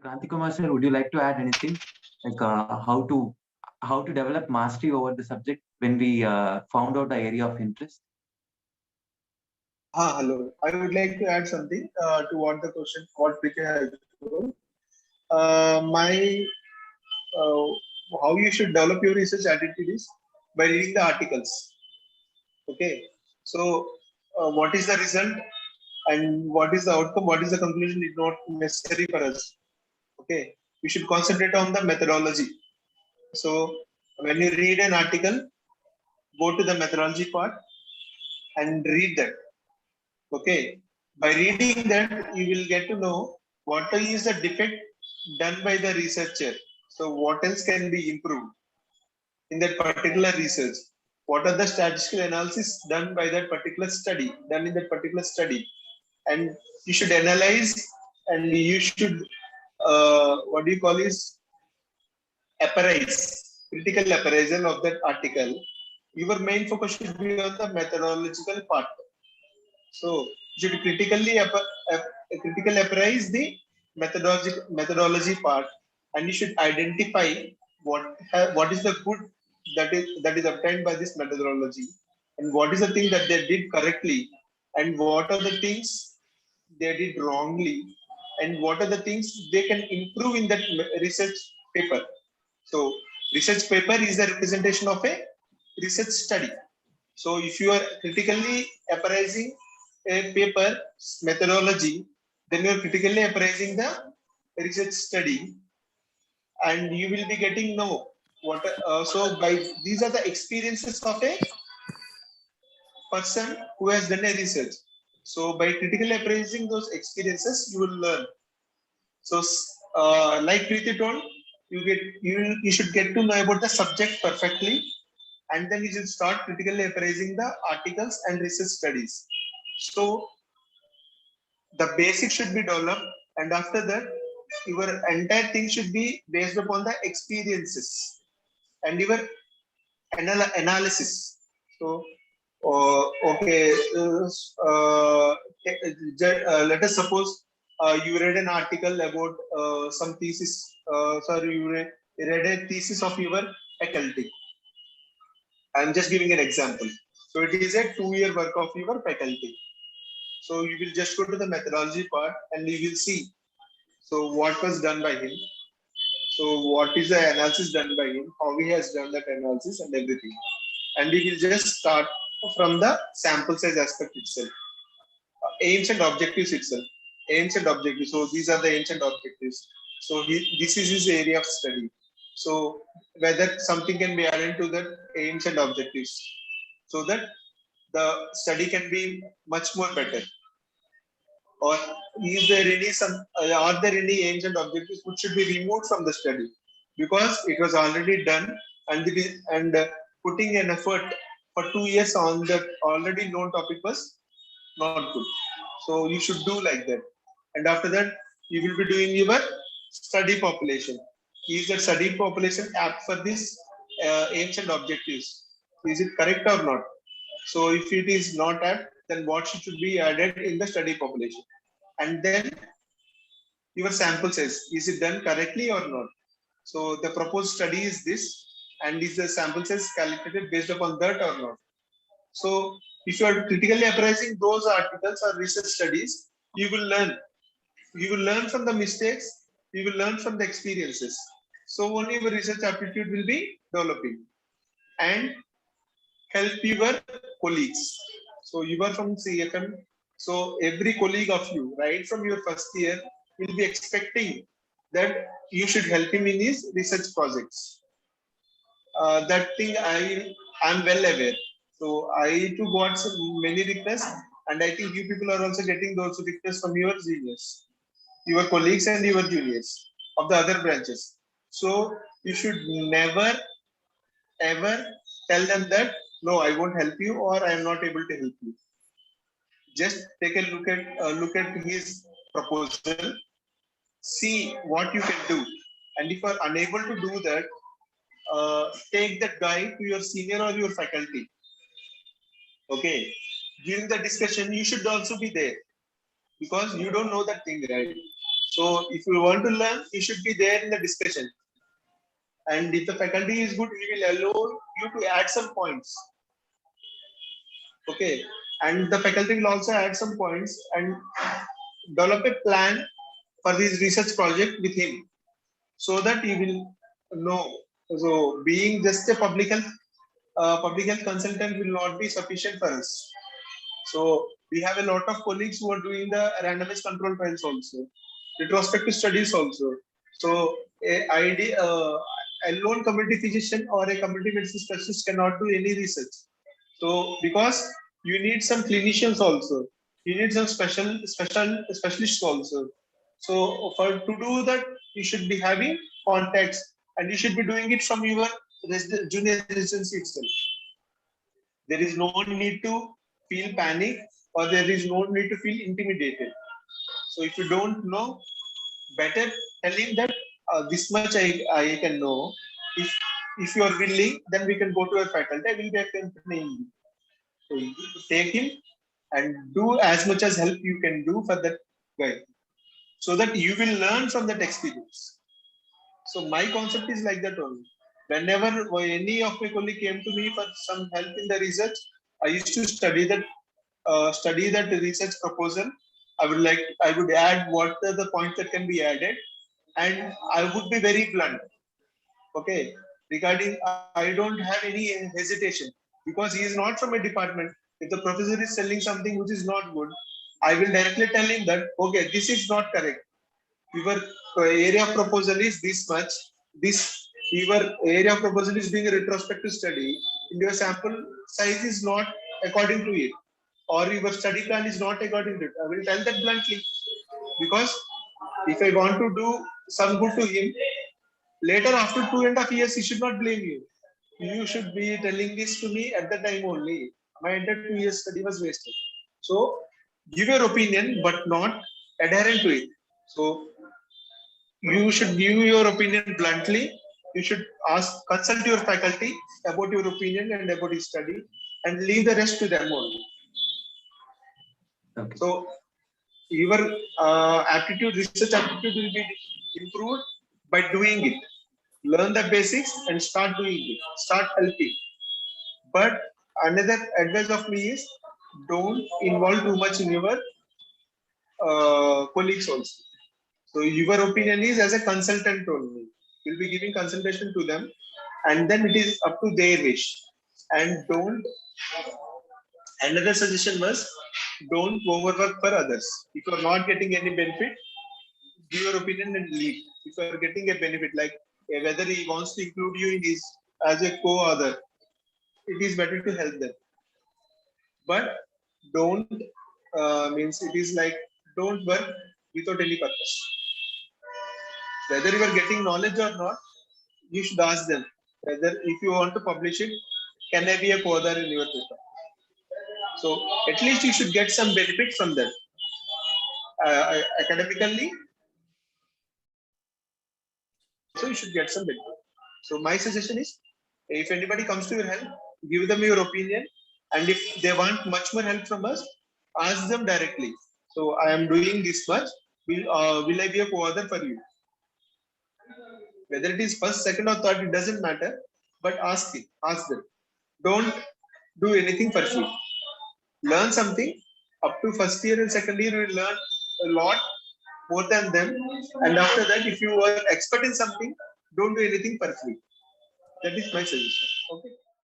Kranthi Kumar sir, would you like to add anything? Like how to develop mastery over the subject when we found out the area of interest? Hello. I would like to add something to what the question, what Priti has told. My how you should develop your research attitude is by reading the articles. Okay. So, what is the result and what is the outcome? What is the conclusion is not necessary for us. Okay. We should concentrate on the methodology. So, when you read an article, go to the methodology part and read that. Okay. By reading that, you will get to know what is the defect done by the researcher. So, what else can be improved in that particular research? What are the statistical analysis done by that particular study, done in that particular study? And you should analyze and you should, what do you call is, appraise, critical appraisal of that article. Your main focus should be on the methodological part. So you should critical appraise the methodology part, and you should identify what is the good that is obtained by this methodology, and what is the thing that they did correctly, and what are the things they did wrongly, and what are the things they can improve in that research paper. So research paper is the representation of a research study. So if you are critically appraising a paper methodology, then you are critically appraising the research study, and you will be getting know what. So by these are the experiences of a person who has done a research. So by critically appraising those experiences, you will learn. So like Preeti told, you should get to know about the subject perfectly, and then you should start critically appraising the articles and research studies. So the basics should be developed, and after that, your entire thing should be based upon the experiences and your analysis. So, okay, let us suppose you read an article about some thesis. Sorry, you read a thesis of your faculty. I'm just giving an example. So it is a 2-year work of your faculty. So you will just go to the methodology part and you will see. So what was done by him? So what is the analysis done by him? How he has done that analysis and everything. And we will just start from the sample size aspect itself. Aims and objectives itself. Aims and objectives. So these are the aims and objectives. So this is his area of study. So whether something can be added to that aims and objectives, so that the study can be much more better. Or is there any are there any aims and objectives which should be removed from the study because it was already done, and putting an effort for 2 years on the already known topic was not good. So you should do like that, and after that you will be doing your study population. Is that study population apt for this aims and objectives? Is it correct or not? So if it is not apt, then what should be added in the study population? And then your sample says, is it done correctly or not? So the proposed study is this, and is the sample size calculated based upon that or not? So if you are critically appraising those articles or research studies, you will learn. You will learn from the mistakes, you will learn from the experiences. So only your research aptitude will be developing and help your colleagues. So you are from CFM. So every colleague of you, right from your first year, will be expecting that you should help him in his research projects. That thing I'm well aware. So I too got many requests, and I think you people are also getting those requests from your seniors, your colleagues and your juniors of the other branches. So you should never ever tell them that no, I won't help you or I am not able to help you. Just take a look at his proposal, see what you can do, and if you are unable to do that, take that guy to your senior or your faculty. Okay, during the discussion, you should also be there because you don't know that thing, right? So if you want to learn, you should be there in the discussion. And if the faculty is good, we will allow you to add some points. Okay. And the faculty will also add some points and develop a plan for this research project with him, so that he will know. So being just a public health consultant will not be sufficient for us. So we have a lot of colleagues who are doing the randomized control trials also, retrospective studies also. So a lone community physician or a community medicine specialist cannot do any research. So because you need some clinicians also, you need some specialists also. So for to do that, you should be having contacts, and you should be doing it from your junior residency itself. There is no need to feel panic, or there is no need to feel intimidated. So if you don't know, better tell him that this much I can know. If you are willing, then we can go to a faculty. I will be accompanying you. So you take him and do as much as help you can do for that guy, so that you will learn from that experience. So my concept is like that only. Whenever any of my colleagues came to me for some help in the research, I used to study that research proposal. I would add what are the points that can be added, and I would be very blunt. Okay, regarding I don't have any hesitation, because he is not from a department. If the professor is telling something which is not good, I will directly tell him that okay, this is not correct. Your area of proposal is this much. Your area of proposal is being a retrospective study, and your sample size is not according to it, or your study plan is not according to it. I will tell that bluntly, because if I want to do some good to him, later after 2.5 years, he should not blame you. You should be telling this to me at the time only. My entire 2 years study was wasted. So give your opinion, but not adherent to it. So you should give your opinion bluntly. You should consult your faculty about your opinion and about your study, and leave the rest to them only. Okay. So your research aptitude will be improved by doing it. Learn the basics and start doing it. Start helping. But another advice of me is, don't involve too much in your colleagues also. So your opinion is as a consultant only. You'll be giving consultation to them, and then it is up to their wish. And don't. Another suggestion was, don't overwork for others. If you are not getting any benefit, give your opinion and leave. If you are getting a benefit, like whether he wants to include you in his as a co-author, it is better to help them. But don't means it is like, don't work without any purpose. Whether you are getting knowledge or not, you should ask them whether, if you want to publish it, can I be a co-author in your paper? So at least you should get some benefit from them. Academically, so you should get some benefit. So my suggestion is, if anybody comes to your help, give them your opinion, and if they want much more help from us, ask them directly. So I am doing this much. Will I be a co-author for you? Whether it is first, second, or third, it doesn't matter. But ask them. Don't do anything for free. Learn something. Up to first year and second year, you will learn a lot more than them. And after that, if you are expert in something, don't do anything for free. That is my suggestion. Okay.